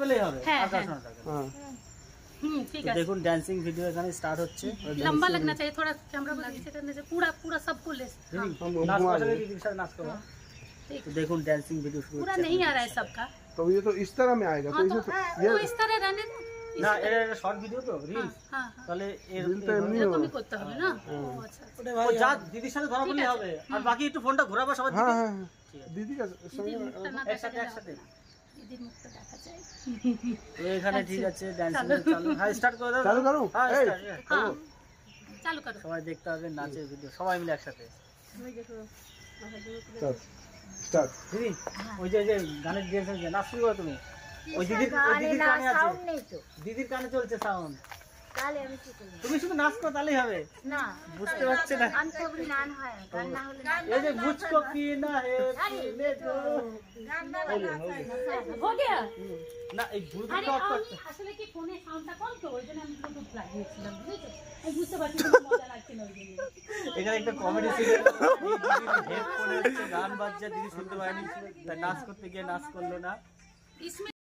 পেলেই হবে হ্যাঁ, আর কাজ হ্যাঁ। না থাকে। हाँ ठीक তো है। দেখুন ড্যান্সিং ভিডিও এখানে স্টার্ট হচ্ছে। लंबा लगना चाहिए थोड़ा कैमरा को नीचे करने से पूरा पूरा सबको ले। हाँ, हम নাচ घुमा করলে देंगे। দিদির সাথে নাচ করো। ठीक তো দেখুন ড্যান্সিং ভিডিও শুরু पूरा হচ্ছে। नहीं आ रहा है सबका। तो ये तो इस तरह में आएगा हाँ तो तो इसे वो इस तरह रहने दो। না এটা শর্ট ভিডিও তো हाँ রিলস, हाँ हाँ। তাহলে এর রিল তো এমনি এরকমই করতে হবে না? ও আচ্ছা আচ্ছা। ও যা দিদির সাথে ধরা পড়লে হবে, আর বাকি একটু ফোনটা ঘোরাবো সবার हाँ দিকে। हाँ हाँ। ঠিক আছে। दीदी का संग দিদির মুখটা না একসাথে দেখালে একসাথে। হবে না। দিদির মুখটা দেখা যায়। তো এখানে ঠিক আছে ড্যান্সিং চালু। হ্যাঁ স্টার্ট করে দাও। चालू करूं হ্যাঁ ए start, yeah। हाँ चालू करो। সবাই দেখতে হবে নাচের ভিডিও, সবাই মিলে একসাথে। स्टार्ट स्टार्ट দিদি ওই যে গানের ডিরেকশন যে নাচ শুরু করো তুমি। ওই দিদির কানে আছে, দিদির কানে চলছে সাউন্ড। তুমি শুধু নাচ করো তাহলেই হবে। বুঝতে পারছে না এই যে মুঝকো পিনা হে পিলে দো। हो गया। না এই ব্লুটুথ আরে অফ আমি করতে। আসলে কি ফোনে সাউন্ডটা কম তো ওইজন্য আমি ব্লুটুথ লাগিয়েছিলাম বুঝেছো। আমি বুঝতে পারছি না মজা লাগছে না ওইজন্য। এখানে একটা কমেডি সিন, হেডফোনে হচ্ছে গান বাজছে, দিদি শুনতে পায়নি, তাই নাচ করতে গিয়ে নাচ করলো না। इसमें